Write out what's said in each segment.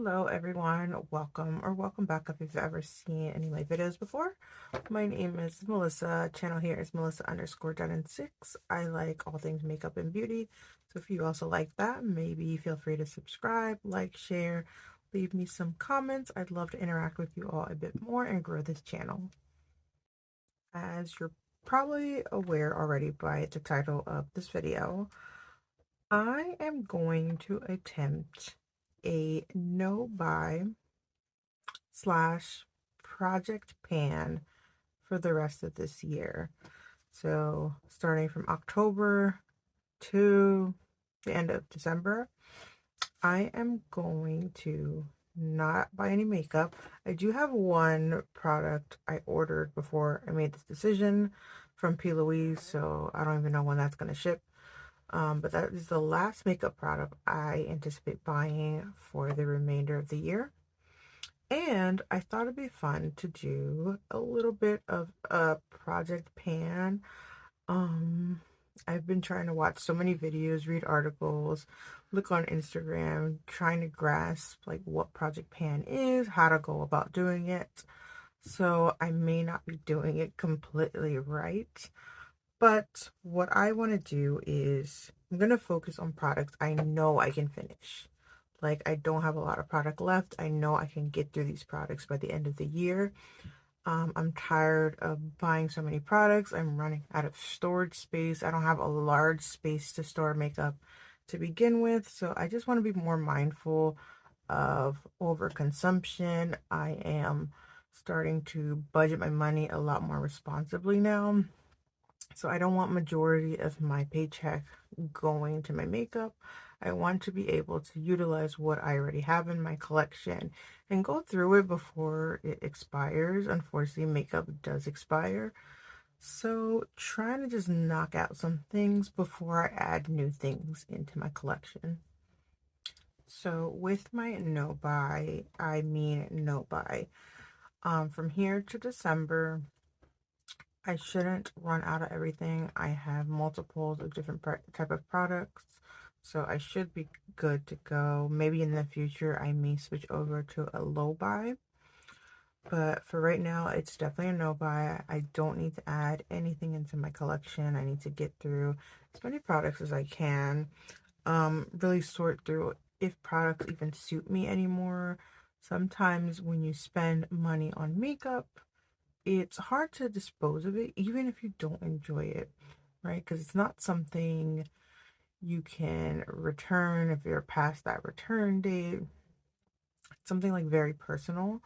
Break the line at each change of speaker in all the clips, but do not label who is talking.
Hello everyone, welcome back if you've ever seen any of my videos before. My name is Melissa, channel here is Melissa_Dunn6. I like all things makeup and beauty, so if you also like that, maybe feel free to subscribe, like, share, leave me some comments. I'd love to interact with you all a bit more and grow this channel. As you're probably aware already by the title of this video, I am going to attempt a no-buy / project pan for the rest of this year. So starting from October to the end of December, I am going to not buy any makeup. I do have one product I ordered before I made this decision from P. Louise, so I don't even know when that's going to ship. But that is the last makeup product I anticipate buying for the remainder of the year. And I thought it'd be fun to do a little bit of a project pan. I've been trying to watch so many videos, read articles, look on Instagram, trying to grasp like what project pan is, how to go about doing it. So I may not be doing it completely right. But what I want to do is I'm going to focus on products I know I can finish. Like, I don't have a lot of product left. I know I can get through these products by the end of the year. I'm tired of buying so many products. I'm running out of storage space. I don't have a large space to store makeup to begin with. So I just want to be more mindful of overconsumption. I am starting to budget my money a lot more responsibly now. So I don't want majority of my paycheck going to my makeup. I want to be able to utilize what I already have in my collection and go through it before it expires. Unfortunately, makeup does expire. So trying to just knock out some things before I add new things into my collection. So with my no buy, I mean no buy. From here to December, I shouldn't run out of everything. I have multiples of different type of products, so I should be good to go. Maybe in the future I may switch over to a low buy, but for right now it's definitely a no buy. I don't need to add anything into my collection. I need to get through as many products as I can. Really sort through if products even suit me anymore. Sometimes when you spend money on makeup, it's hard to dispose of it even if you don't enjoy it, right? Because it's not something you can return if you're past that return date. It's something like very personal.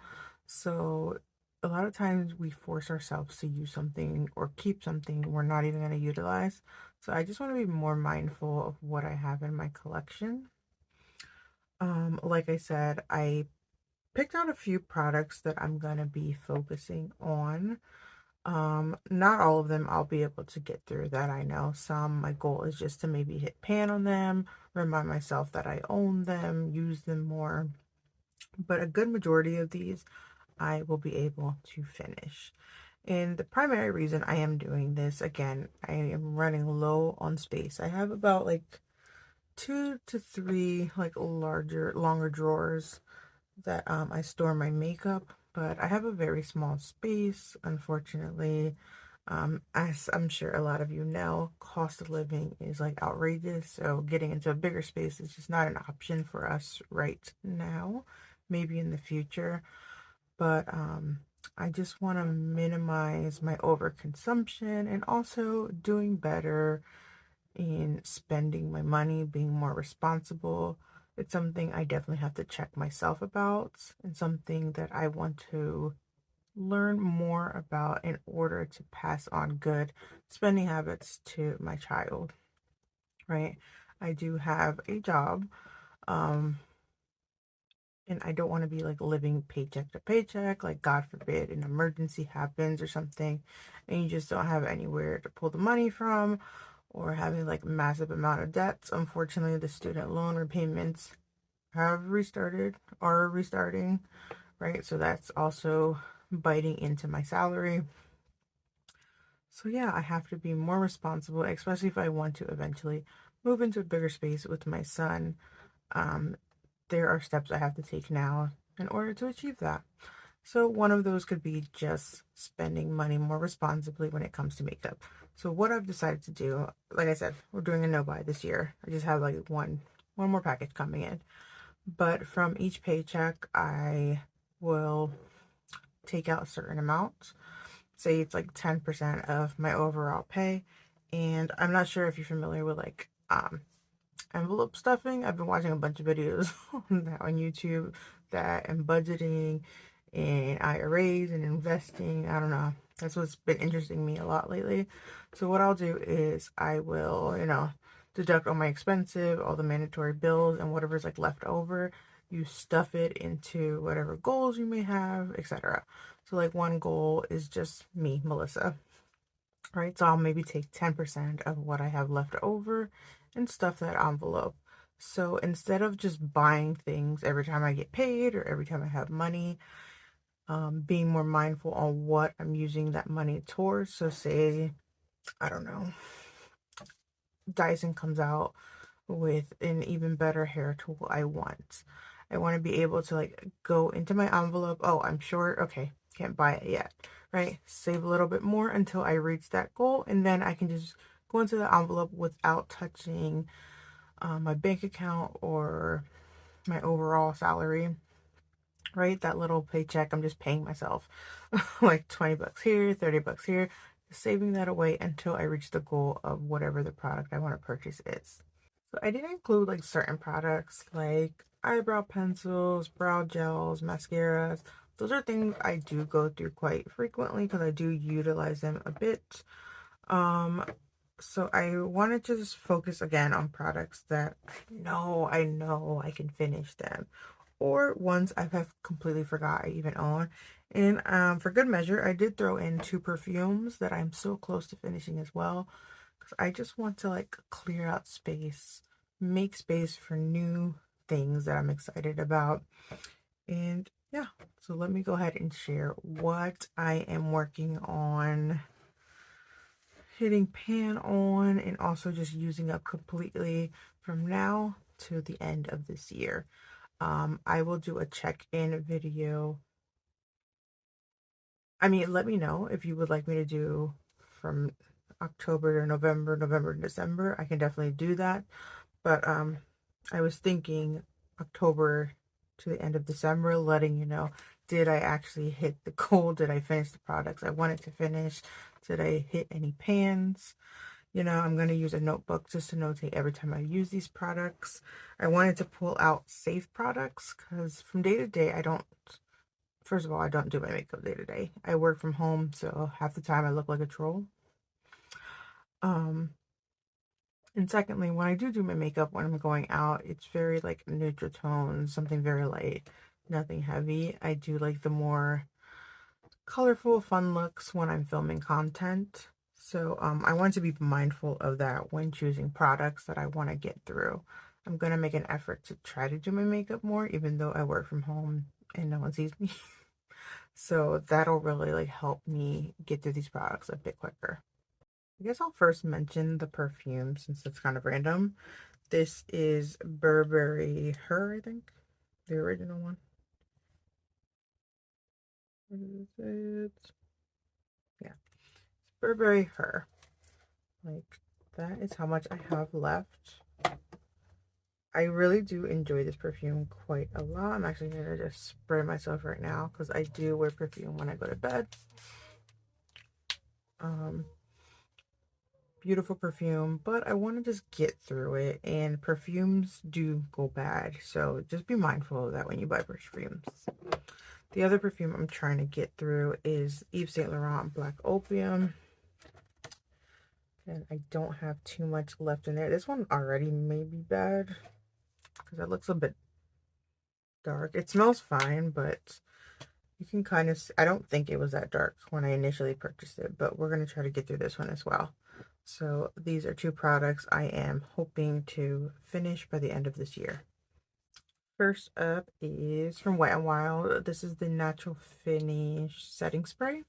So a lot of times we force ourselves to use something or keep something we're not even going to utilize. So I just want to be more mindful of what I have in my collection. Like I said, I picked out a few products that I'm going to be focusing on. Not all of them I'll be able to get through, that I know. Some, my goal is just to maybe hit pan on them, remind myself that I own them, use them more. But a good majority of these I will be able to finish. And the primary reason I am doing this, again, I am running low on space. I have about like 2 to 3 like longer drawers that I store my makeup, but I have a very small space, unfortunately. As I'm sure a lot of you know, cost of living is like outrageous, so getting into a bigger space is just not an option for us right now, maybe in the future. But I just want to minimize my overconsumption and also doing better in spending my money, being more responsible. It's something I definitely have to check myself about, and something that I want to learn more about in order to pass on good spending habits to my child, right? I do have a job, um, and I don't want to be like living paycheck to paycheck. Like, God forbid an emergency happens or something, and you just don't have anywhere to pull the money from, or having like massive amount of debts. Unfortunately, the student loan repayments have restarted or are restarting, right? So that's also biting into my salary. So yeah, I have to be more responsible, especially if I want to eventually move into a bigger space with my son. Um, there are steps I have to take now in order to achieve that. So one of those could be just spending money more responsibly when it comes to makeup. So what I've decided to do, like I said, we're doing a no buy this year. I just have like one more package coming in. But from each paycheck, I will take out certain amounts. Say it's like 10% of my overall pay. And I'm not sure if you're familiar with like envelope stuffing. I've been watching a bunch of videos on that on YouTube, that and budgeting and IRAs and investing. I don't know. That's what's been interesting me a lot lately. So what I'll do is I will, deduct all my expensive, all the mandatory bills, and whatever's like left over, you stuff it into whatever goals you may have, etc. So like one goal is just me, Melissa. Right, so I'll maybe take 10% of what I have left over and stuff that envelope. So instead of just buying things every time I get paid or every time I have money, being more mindful on what I'm using that money towards. So say, I don't know, Dyson comes out with an even better hair tool I want. I want to be able to like go into my envelope. Oh, I'm short. Okay, can't buy it yet. Right? Save a little bit more until I reach that goal, and then I can just go into the envelope without touching my bank account or my overall salary. Right? That little paycheck, I'm just paying myself like 20 bucks here, 30 bucks here, saving that away until I reach the goal of whatever the product I want to purchase is. So I did include like certain products like eyebrow pencils, brow gels, mascaras. Those are things I do go through quite frequently because I do utilize them a bit. So I wanted to just focus again on products that I know I can finish them, or ones I have completely forgot I even own. And for good measure, I did throw in 2 perfumes that I'm so close to finishing as well, because I just want to like clear out space, make space for new things that I'm excited about. And yeah, so let me go ahead and share what I am working on hitting pan on and also just using up completely from now to the end of this year. I will do a check-in video. I mean, let me know if you would like me to do from October to November, November to December. I can definitely do that. But I was thinking October to the end of December, letting you know, did I actually hit the goal? Did I finish the products I wanted to finish? Did I hit any pans? I'm going to use a notebook just to notate every time I use these products. I wanted to pull out safe products because from day to day, first of all, I don't do my makeup day to day. I work from home, so half the time I look like a troll. And secondly, when I do my makeup when I'm going out, it's very like neutral tones, something very light, nothing heavy. I do like the more colorful, fun looks when I'm filming content. So I want to be mindful of that when choosing products that I want to get through. I'm going to make an effort to try to do my makeup more, even though I work from home and no one sees me. So that'll really like help me get through these products a bit quicker. I guess I'll first mention the perfume since it's kind of random. This is Burberry Her, I think. The original one. What is it? Yeah. It's Burberry Her. Like, that is how much I have left. I really do enjoy this perfume quite a lot. I'm actually going to just spray myself right now because I do wear perfume when I go to bed. Beautiful perfume, but I want to just get through it, and perfumes do go bad, so just be mindful of that when you buy perfumes. The other perfume I'm trying to get through is Yves Saint Laurent Black Opium, and I don't have too much left in there. This one already may be bad because it looks a bit dark. It smells fine, but you can kind of I don't think it was that dark when I initially purchased it, but we're going to try to get through this one as well. So these are 2 products I am hoping to finish by the end of this year. First up is from Wet n Wild. This is the Natural Finish Setting Spray.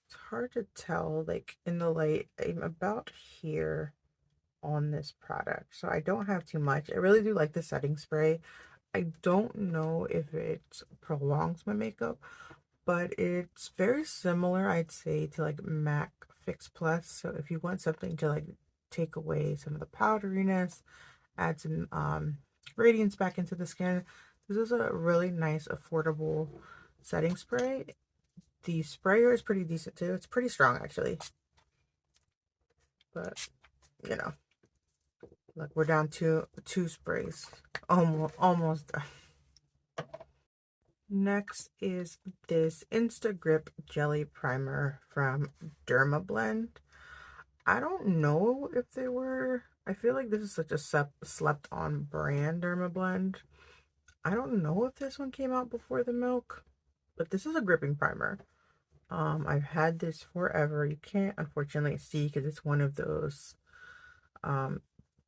It's hard to tell, like in the light, I'm about here on this product, so I don't have too much. I really do like the setting spray. I don't know if it prolongs my makeup, but it's very similar, I'd say, to like MAC Fix Plus. So if you want something to like take away some of the powderiness, add some radiance back into the skin, this is a really nice, affordable setting spray. The sprayer is pretty decent too. It's pretty strong actually, but you know, look, we're down to two sprays, almost done. Next is this Insta Grip Jelly Primer from Dermablend. I don't know if they were, I feel like this is such a slept on brand, Dermablend. I don't know if this one came out before the Milk, but this is a gripping primer. I've had this forever. You can't unfortunately see because it's one of those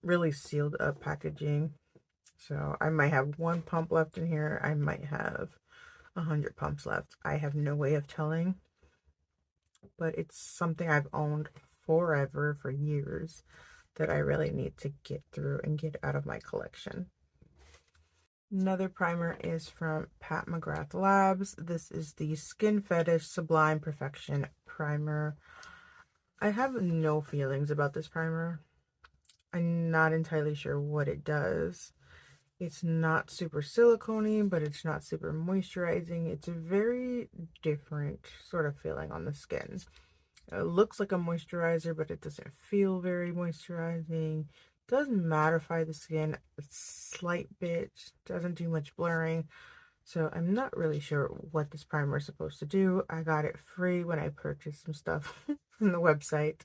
really sealed up packaging. So I might have one pump left in here. I might have 100 pumps left. I have no way of telling, but it's something I've owned forever, for years, that I really need to get through and get out of my collection. Another primer is from Pat McGrath Labs. This is the Skin Fetish Sublime Perfection Primer. I have no feelings about this primer. I'm not entirely sure what it does. It's not super silicone-y, but it's not super moisturizing. It's a very different sort of feeling on the skin. It looks like a moisturizer, but it doesn't feel very moisturizing. It does mattify the skin a slight bit. Doesn't do much blurring. So I'm not really sure what this primer is supposed to do. I got it free when I purchased some stuff from the website.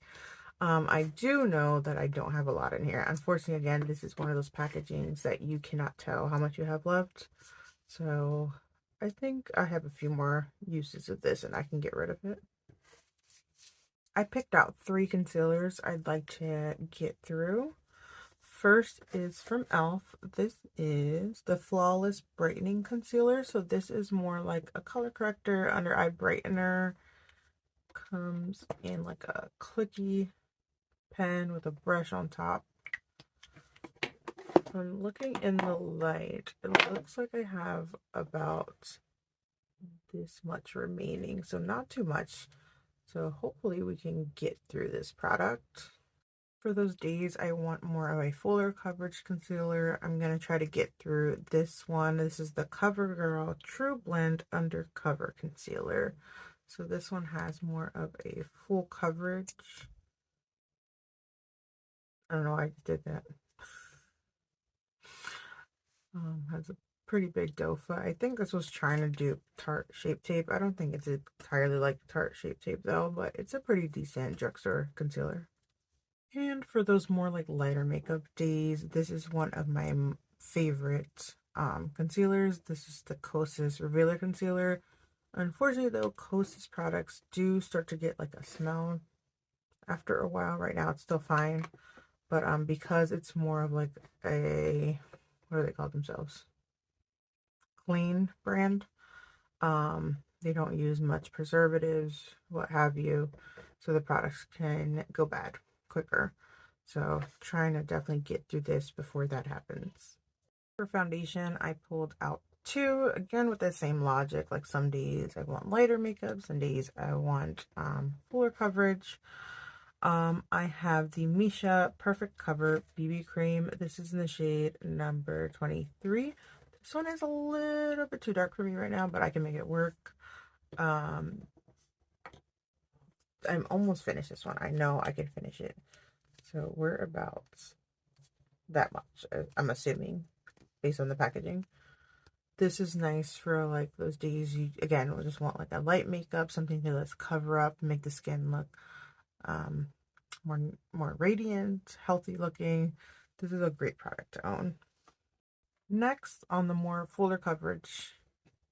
I do know that I don't have a lot in here. Unfortunately, again, this is one of those packagings that you cannot tell how much you have left. So I think I have a few more uses of this and I can get rid of it. I picked out 3 concealers I'd like to get through. First is from e.l.f. This is the Flawless Brightening Concealer. So this is more like a color corrector, under eye brightener. Comes in like a clicky pen with a brush on top. I'm looking in the light. It looks like I have about this much remaining, so not too much. So hopefully we can get through this product. For those days I want more of a fuller coverage concealer, I'm going to try to get through this one. This is the CoverGirl True Blend Undercover Concealer. So this one has more of a full coverage. I don't know why I just did that. Has a pretty big doe foot. I think this was trying to do Tarte Shape Tape. I don't think it's entirely like Tarte Shape Tape though, but it's a pretty decent drugstore concealer. And for those more like lighter makeup days, this is one of my favorite concealers. This is the Kosis Revealer Concealer. Unfortunately though, Kosis products do start to get like a smell after a while. Right now it's still fine, but because it's more of like a, what do they call themselves? Clean brand. They don't use much preservatives, what have you, so the products can go bad quicker. So trying to definitely get through this before that happens. For foundation, I pulled out 2, again with the same logic. Like some days I want lighter makeup, some days I want fuller coverage. I have the Misha Perfect Cover BB Cream. This is in the shade number 23. This one is a little bit too dark for me right now, but I can make it work. I'm almost finished this one. I know I can finish it. So we're about that much, I'm assuming, based on the packaging. This is nice for like those days you, again, will just want like a light makeup, something to let's cover up, make the skin look more radiant, healthy looking. This is a great product to own. Next, on the more fuller coverage,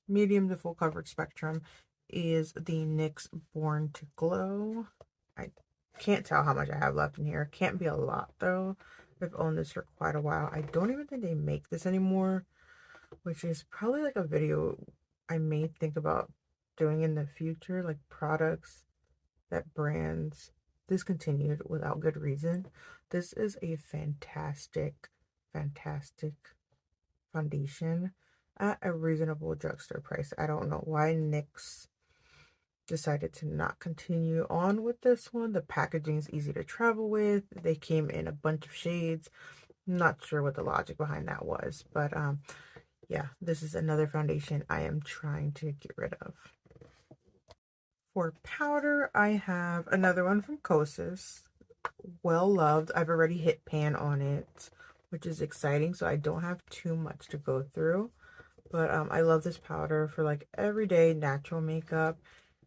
medium to full coverage spectrum, is the NYX Born to Glow. I can't tell how much I have left in here. Can't be a lot though. I've owned this for quite a while. I don't even think they make this anymore, which is probably like a video I may think about doing in the future, like products that brands discontinued without good reason. This is a fantastic, fantastic foundation at a reasonable drugstore price. I don't know why NYX decided to not continue on with this one. The packaging is easy to travel with. They came in a bunch of shades. Not sure what the logic behind that was, but yeah, this is another foundation I am trying to get rid of. For powder, I have another one from Kosis. Well loved. I've already hit pan on it, which is exciting, so I don't have too much to go through. But I love this powder for like everyday natural makeup.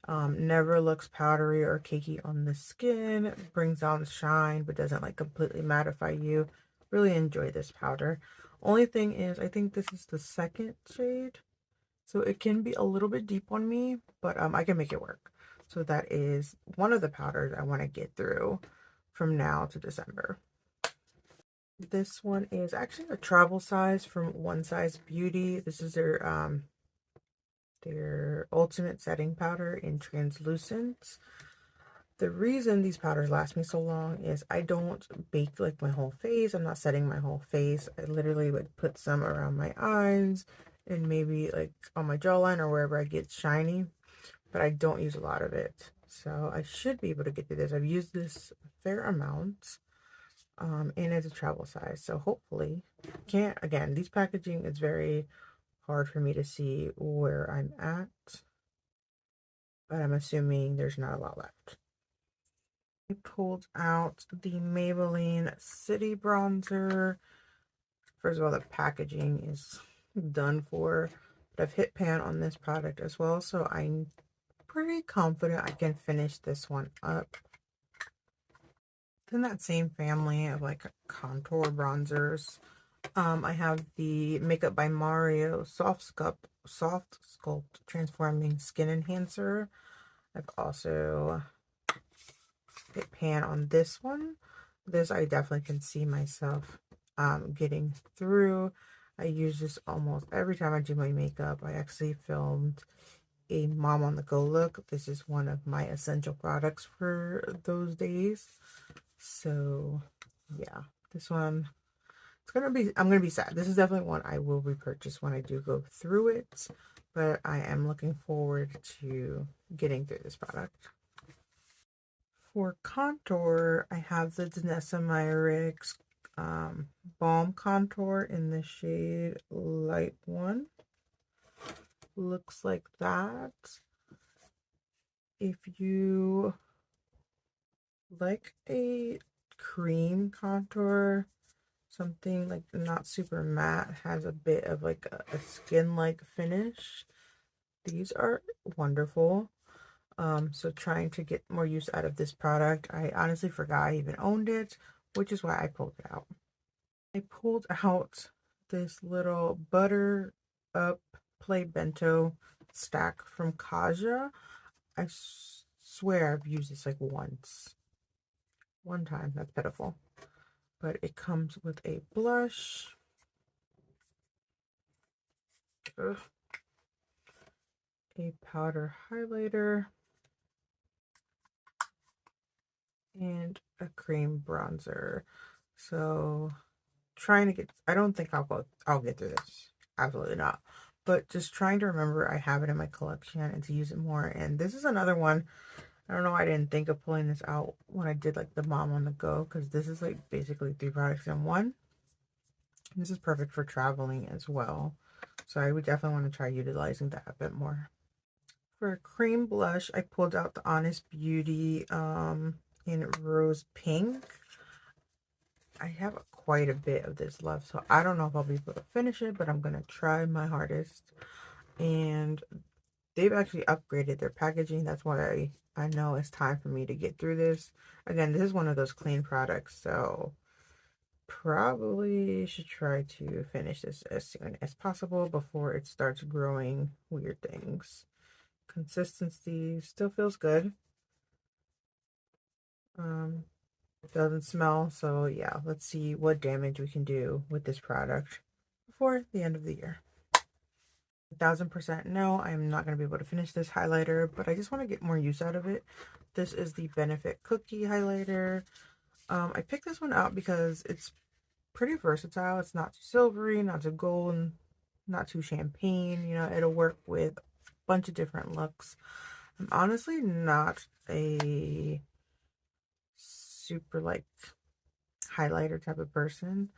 Never looks powdery or cakey on the skin. Brings out shine, but doesn't like completely mattify you. Really enjoy this powder. Only thing is, I think this is the second shade, so it can be a little bit deep on me, but I can make it work. So that is one of the powders I want to get through from now to December. This one is actually a travel size from One Size Beauty. This is their ultimate setting powder in translucent. The reason these powders last me so long is I don't bake like my whole face. I'm not setting my whole face. I literally would put some around my eyes and maybe like on my jawline or wherever I get shiny, but I don't use a lot of it. So I should be able to get through this. I've used this a fair amount, and it's a travel size. So hopefully, can't, again, these packaging is very hard for me to see where I'm at, but I'm assuming there's not a lot left. I pulled out the Maybelline City bronzer. First of all, the packaging is done for, but I've hit pan on this product as well, so I'm pretty confident I can finish this one up. In that same family of like contour bronzers, I have the Makeup by Mario Soft Sculpt Transforming Skin Enhancer. I've also hit pan on this one. This I definitely can see myself getting through. I use this almost every time I do my makeup. I actually filmed a mom on the go look. This is one of my essential products for those days. So yeah, this one, I'm gonna be sad. This is definitely one I will repurchase when I do go through it, but I am looking forward to getting through this product. For contour, I have the NYX Balm contour in the shade Light 1. Looks like that. If you like a cream contour, something like not super matte, has a bit of like a skin-like finish, these are wonderful. So trying to get more use out of this product. I honestly forgot I even owned it, which is why I pulled it out. I pulled out this little Butter Up Play Bento stack from Kaja. I swear I've used this like once. One time, that's pitiful. But it comes with a blush. Ugh. A powder highlighter. And a cream bronzer. So trying to get, I don't think I'll get through this. Absolutely not. But just trying to remember I have it in my collection and to use it more. And this is another one. I don't know why I didn't think of pulling this out when I did like the mom on the go, because this is like basically 3 products in one. And this is perfect for traveling as well. So I would definitely want to try utilizing that a bit more. For a cream blush, I pulled out the Honest Beauty in Rose Pink. I have quite a bit of this left, so I don't know if I'll be able to finish it, but I'm going to try my hardest. And they've actually upgraded their packaging. That's why I know it's time for me to get through this. Again, this is one of those clean products, so probably should try to finish this as soon as possible before it starts growing weird things. Consistency still feels good. Doesn't smell, so yeah, let's see what damage we can do with this product before the end of the year. 1000% no, I'm not going to be able to finish this highlighter, but I just want to get more use out of it. This is the Benefit Cookie highlighter. I picked this one out because it's pretty versatile. It's not too silvery, not too gold, not too champagne. You know, it'll work with a bunch of different looks. I'm honestly not a super like highlighter type of person.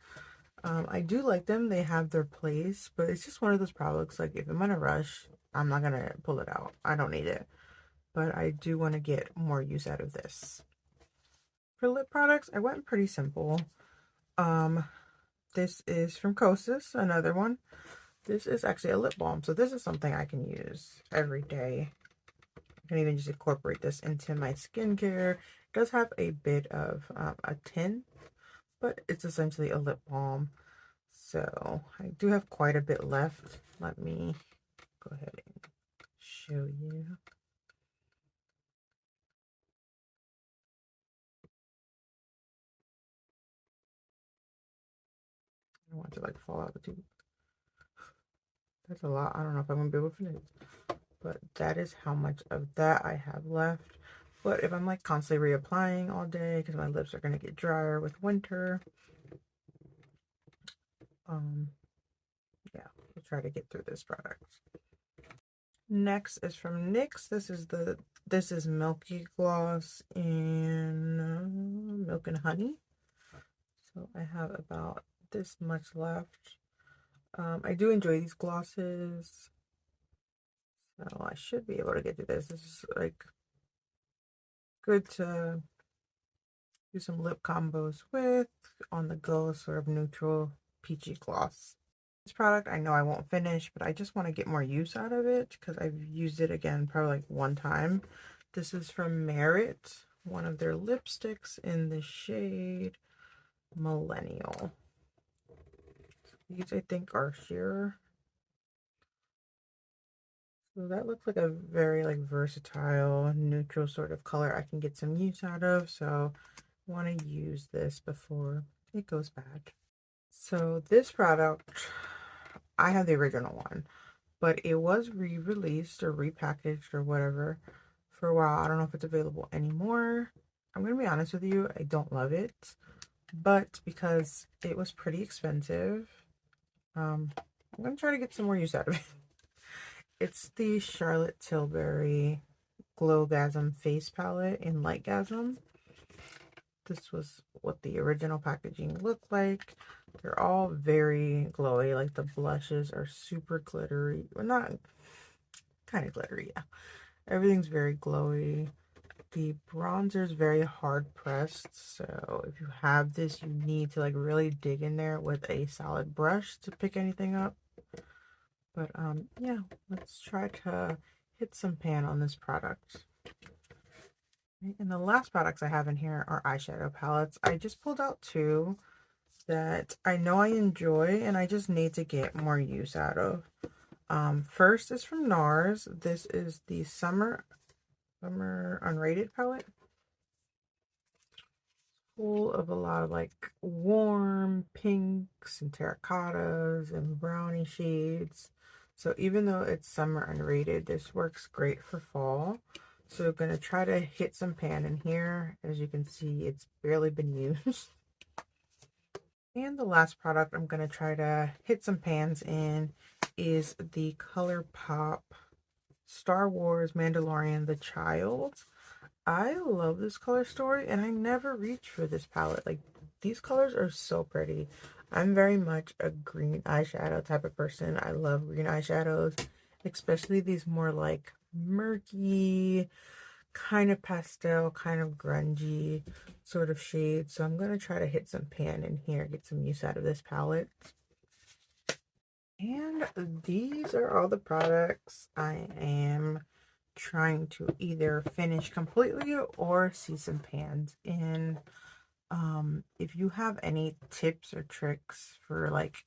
I do like them. They have their place, but it's just one of those products, like if I'm in a rush, I'm not gonna pull it out. I don't need it. But I do want to get more use out of this. For lip products, I went pretty simple. Um, this is from Kosis, another one. This is actually a lip balm, so this is something I can use every day. I can even just incorporate this into my skincare. It does have a bit of a tint, but it's essentially a lip balm. So I do have quite a bit left. Let me go ahead and show you. I don't want it to like fall out the tube. That's a lot. I don't know if I'm gonna be able to finish it. But that is how much of that I have left. But if I'm like constantly reapplying all day because my lips are gonna get drier with winter, yeah, we'll try to get through this product. Next is from NYX. This is Milky Gloss in Milk and Honey. So I have about this much left. I do enjoy these glosses. So I should be able to get to this. This is like good to do some lip combos with, on the go, sort of neutral peachy gloss. This product I know I won't finish, but I just want to get more use out of it because I've used it again probably like one time. This is from Merit, one of their lipsticks in the shade Millennial. These I think are sheer. So that looks like a very like versatile, neutral sort of color I can get some use out of. So I want to use this before it goes bad. So this product, I have the original one, but it was re-released or repackaged or whatever for a while. I don't know if it's available anymore. I'm going to be honest with you, I don't love it, but because it was pretty expensive, I'm going to try to get some more use out of it. It's the Charlotte Tilbury Glowgasm Face Palette in Lightgasm. This was what the original packaging looked like. They're all very glowy. Like the blushes are super glittery. Well, not kind of glittery, yeah. Everything's very glowy. The bronzer is very hard pressed. So if you have this, you need to like really dig in there with a solid brush to pick anything up. But yeah, let's try to hit some pan on this product. And the last products I have in here are eyeshadow palettes. I just pulled out two that I know I enjoy and I just need to get more use out of. First is from NARS. This is the Summer Unrated palette. Full of a lot of like warm pinks and terracottas and brownie shades. So even though it's summer unrated, this works great for fall. So I'm going to try to hit some pan in here. As you can see, it's barely been used. And the last product I'm going to try to hit some pans in is the ColourPop Star Wars Mandalorian The Child. I love this color story and I never reach for this palette. Like, these colors are so pretty. I'm very much a green eyeshadow type of person. I love green eyeshadows, especially these more like murky, kind of pastel, kind of grungy sort of shades. So I'm going to try to hit some pan in here, get some use out of this palette. And these are all the products I am trying to either finish completely or see some pans in. If you have any tips or tricks for like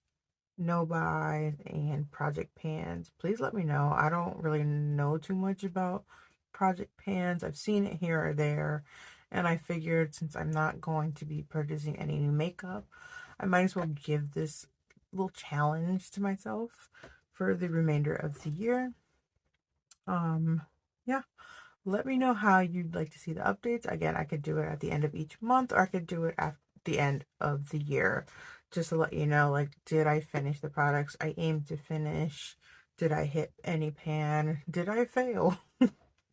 no buys and project pans, please let me know. I don't really know too much about project pans. I've seen it here or there, and I figured since I'm not going to be purchasing any new makeup, I might as well give this little challenge to myself for the remainder of the year. Yeah, let me know how you'd like to see the updates. Again, I could do it at the end of each month, or I could do it at the end of the year. just to let you know, like, did I finish the products I aimed to finish? Did I hit any pan? Did I fail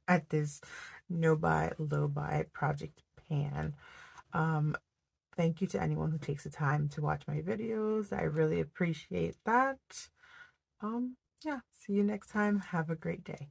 at this no buy, low buy project pan? Thank you to anyone who takes the time to watch my videos. I really appreciate that. Yeah, see you next time. Have a great day.